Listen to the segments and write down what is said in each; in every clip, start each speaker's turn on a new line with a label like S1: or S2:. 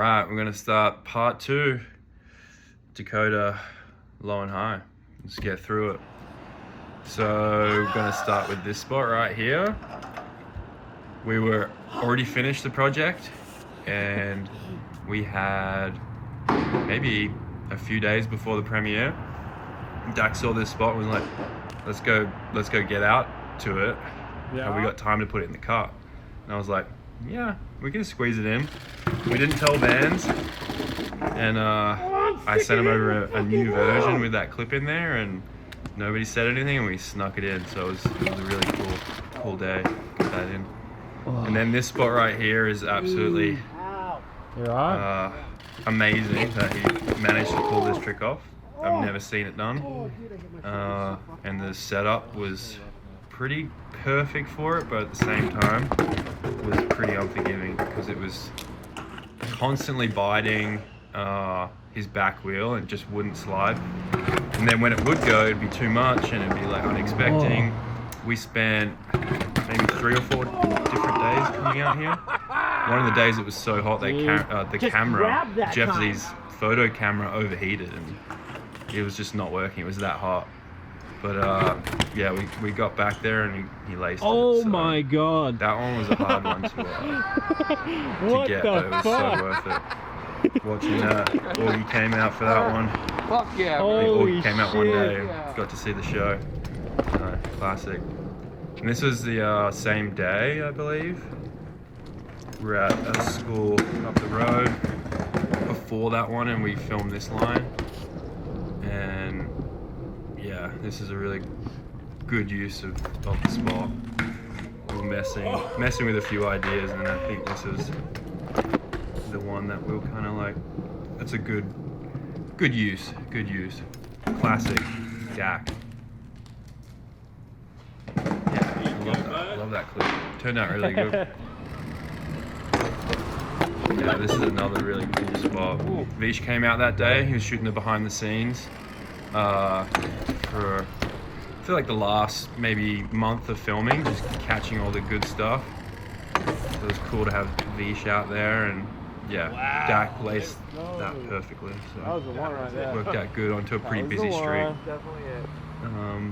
S1: right, we're gonna start part 2, Dakota low and high. Let's get through it. So we're gonna start with this spot right here. We were already finished the project and we had maybe a few days before the premiere. Daks saw this spot and was like, let's go get out to it.
S2: Yeah.
S1: Have we got time to put it in the car? And I was like, yeah, we can squeeze it in. We didn't tell Vans, and I sent him over a new version with that clip in there, and nobody said anything, and we snuck it in. So it was a really cool day. Get that in. And then this spot right here is absolutely amazing that he managed to pull this trick off. I've never seen it done, and the setup was pretty perfect for it, but at the same time was pretty unforgiving because it was constantly biting his back wheel and just wouldn't slide. And then when it would go, it'd be too much and it'd be like unexpected. We spent maybe 3 or 4 different days coming out here. One of the days it was so hot that the camera, Jeff's photo camera, overheated and it was just not working. It was that hot. But yeah, we got back there and he laced it.
S2: Oh
S1: so
S2: my god.
S1: that one was a hard one to get, but it was so worth it. Watching that, Augie came out for that one.
S3: Fuck yeah.
S1: Augie came out one day and got to see the show. Classic. And this was the same day, I believe. We're at a school up the road before that one and we filmed this line. And yeah, this is a really good use of the spot. We were messing with a few ideas, and I think this is the one that we'll kind of like. It's a good use. Classic Dak. Yeah, I love that clip. Turned out really good. Yeah, this is another really cool spot. Vish came out that day. He was shooting the behind the scenes for I feel like the last maybe month of filming, just catching all the good stuff. So it was cool to have Vish out there, and yeah, Dak laced that perfectly. So
S2: That was the one right there.
S1: worked out good onto a pretty busy street.
S3: Definitely it.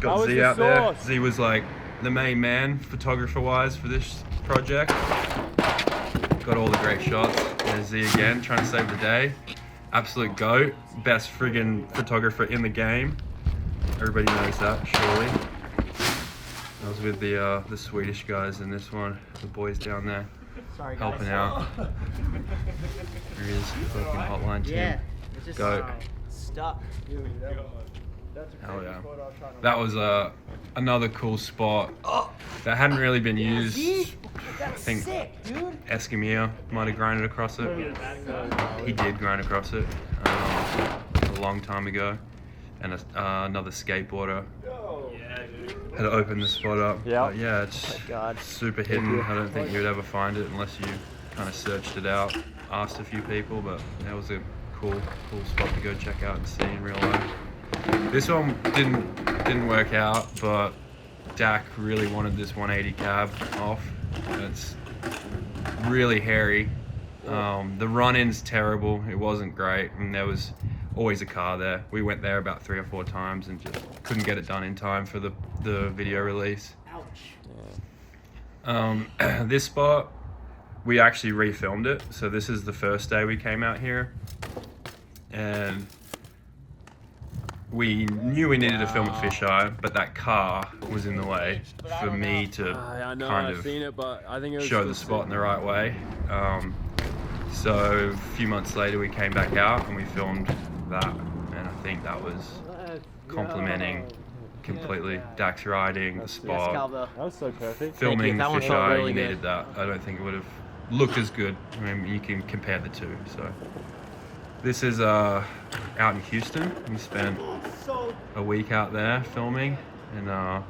S1: Got
S2: was
S1: Z
S2: the
S1: out there.
S2: sauce.
S1: Z was like the main man, photographer-wise, for this project. Got all the great shots. There's Z again, trying to save the day. Absolute GOAT. Best friggin' photographer in the game. Everybody knows that, surely. I was with the Swedish guys in this one. The boys down there.
S3: Sorry, guys.
S1: Helping out. There he is, fucking hotline team.
S3: Yeah, it's just
S1: GOAT.
S3: stuck.
S1: Hell yeah. That was another cool spot that hadn't really been used. I think Eskimir might have grinded across it. He did grind across it a long time ago. And another skateboarder had opened the spot up. But yeah, it's super hidden. I don't think you would ever find it unless you kind of searched it out, asked a few people, but that was a cool spot to go check out and see in real life. This one didn't work out, but Dak really wanted this 180 cab off. It's really hairy. The run-in's terrible. It wasn't great, and there was always a car there. We went there about 3 or 4 times and just couldn't get it done in time for the video release.
S3: Ouch.
S1: This spot, we actually refilmed it. So this is the first day we came out here, and we knew we needed to film at Fisheye, but that car was in the way for me to kind of show the spot in the right way. So a few months later we came back out and we filmed that, and I think that was complementing completely Dak's riding, the spot.
S2: That was so perfect.
S1: Filming
S3: That one felt
S1: Fisheye,
S3: really
S1: you
S3: good.
S1: needed that. I don't think it would have looked as good. I mean, you can compare the two. So this is out in Houston. We spent a week out there filming, and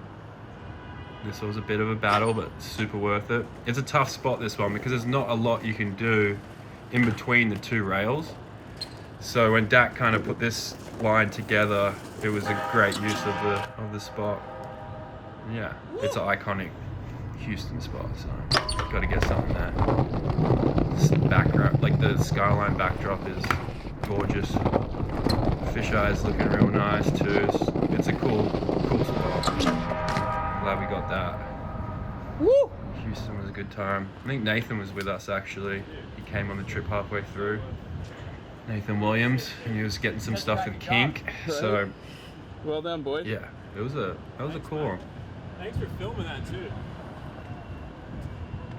S1: this was a bit of a battle, but super worth it. It's a tough spot, this one, because there's not a lot you can do in between the 2 rails. So when Dak kind of put this line together, it was a great use of the spot. Yeah, it's iconic. Houston spot, so got to get something there. This backdrop, like the skyline backdrop, is gorgeous. Fisheye's looking real nice too. It's a cool spot. Glad we got that.
S3: Woo!
S1: Houston was a good time. I think Nathan was with us actually. He came on the trip halfway through. Nathan Williams, and he was getting some stuff with Kink. So
S2: Well done, boys.
S1: yeah, that was a cool one.
S2: Thanks for filming that too.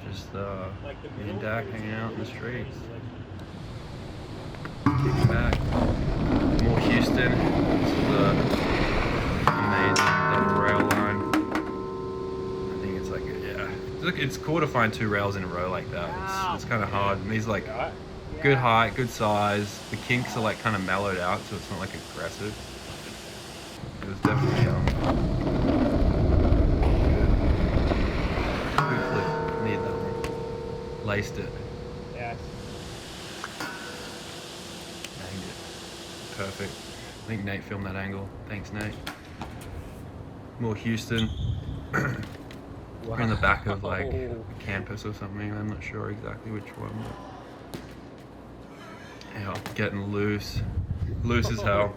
S1: Just me and Dak hanging out in the streets. Kicking back. More Houston. This is a amazing double rail line. I think it's like it's cool to find 2 rails in a row like that. It's kind of hard. And these like good height, good size. The kinks are like kind of mellowed out, so it's not like aggressive. It was definitely good flip. Need that one. Laced it.
S2: Yes.
S1: Banged it. Perfect. I think Nate filmed that angle. Thanks, Nate. More Houston. We're in the back of like a campus or something. I'm not sure exactly which one. But yeah, getting loose. Loose as hell.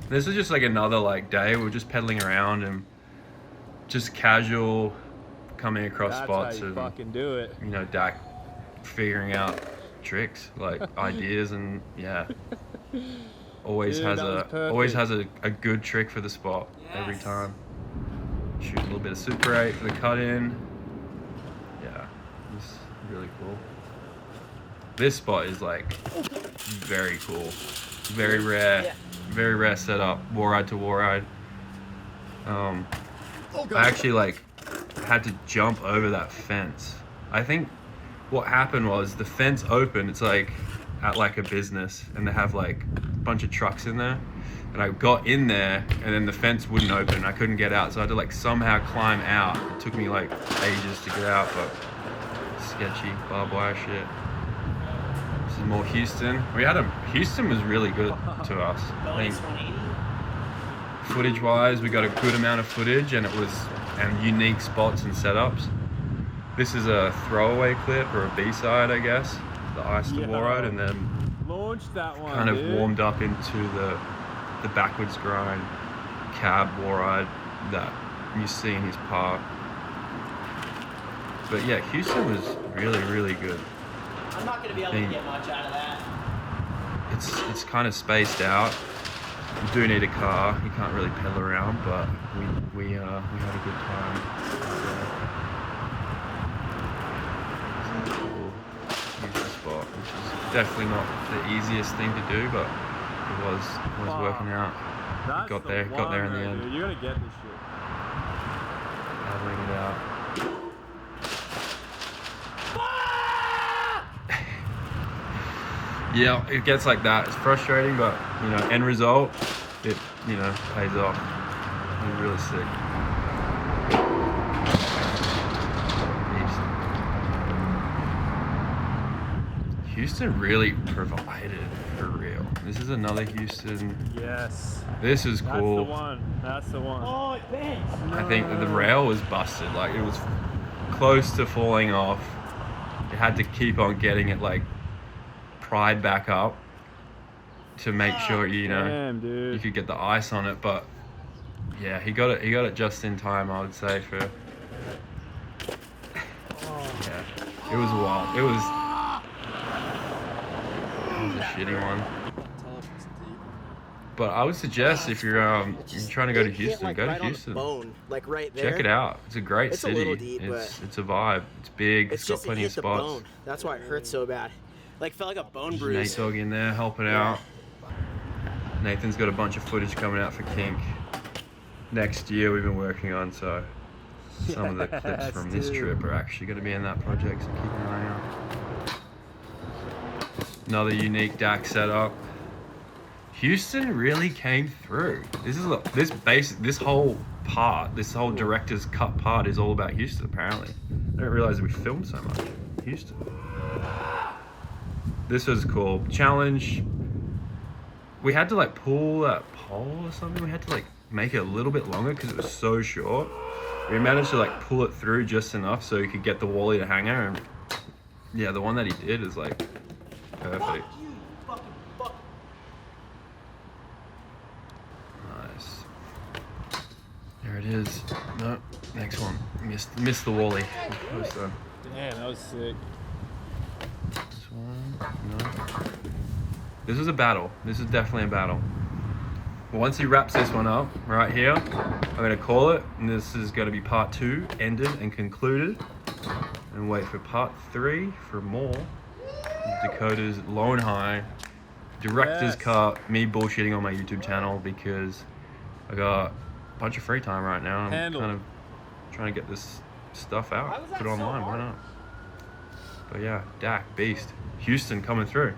S1: This is just like another like day. We're just pedaling around and just casual coming across spots.
S2: That's how you
S1: and
S2: fucking do it.
S1: you know, Dak figuring out tricks, like ideas, and yeah, always
S2: Dude,
S1: has
S2: that
S1: a
S2: was
S1: good trick for the spot every
S3: Yes.
S1: time. Shoot a little bit of Super 8 for the cut in. Yeah, it's really cool. This spot is like very cool, very rare, very rare setup. War ride to war ride. I actually like had to jump over that fence. I think what happened was the fence opened. It's like at like a business, and they have like a bunch of trucks in there. And I got in there, and then the fence wouldn't open. I couldn't get out, so I had to like somehow climb out. It took me like ages to get out, but sketchy barbed wire shit. This is more Houston. Houston was really good to us. I think footage-wise, we got a good amount of footage, and unique spots and setups. This is a throwaway clip or a B-side, I guess. The Ice to War Ride, and then
S2: Launch that one,
S1: kind of
S2: dude.
S1: warmed up into the backwards grind cab war ride that you see in his park. But yeah, Houston was really, really good.
S3: I'm not gonna be able to get much out of that.
S1: It's kind of spaced out. You do need a car. You can't really pedal around, but we had a good time. Cool Houston spot, which is definitely not the easiest thing to do, but it was working out.
S2: That's
S1: Got
S2: the
S1: there in
S2: one
S1: the
S2: right
S1: end.
S2: there. You gotta get this shit.
S1: Paddling it out. Yeah, it gets like that. It's frustrating, but you know, end result, it pays off. It was really sick. Houston really provided for real. This is another Houston.
S2: Yes.
S1: This is cool.
S2: That's the one. That's the one.
S3: Oh, it bends.
S1: I think the rail was busted. Like it was close to falling off. You had to keep on getting it like pried back up to make sure
S2: Damn, dude.
S1: you could get the ice on it. But yeah, he got it just in time, I would say. Yeah, it was wild. It was a shitty one. But I would suggest if you're trying to go to Houston, go to Houston.
S3: Bone, like right there.
S1: Check it out. It's a great
S3: It's a
S1: city.
S3: little deep,
S1: It's a vibe. It's big. It's got
S3: just
S1: plenty
S3: it
S1: of
S3: hit the
S1: spots.
S3: bone. That's why it hurts so bad. Like felt like a bone
S1: Nate
S3: bruise.
S1: Dogg in there helping out. Nathan's got a bunch of footage coming out for Kink next year. We've been working on, so some of the clips from this trip are actually going to be in that project. So keep an eye out. Another unique Daks setup. Houston really came through. This whole director's cut part is all about Houston. Apparently, I didn't realize we filmed so much Houston. This was cool. Challenge. We had to like pull that pole or something. We had to like make it a little bit longer because it was so short. We managed to like pull it through just enough so he could get the wally to hang her, and yeah, the one that he did is like perfect.
S3: Fuck you, fucking fuck.
S1: Nice. There it is. No, next one. Missed the wally. So,
S2: Damn, that was sick.
S1: this one. No. This is a battle. This is definitely a battle. Once he wraps this one up right here, I'm gonna call it, and this is gonna be part 2, ended and concluded. And wait for part 3 for more. Dakota's low and high, director's
S2: Yes.
S1: cut, me bullshitting on my YouTube channel because I got a bunch of free time right now. I'm
S2: Handle.
S1: kind of trying to get this stuff out, put it online, why not? But yeah, Dak, beast. Houston coming through.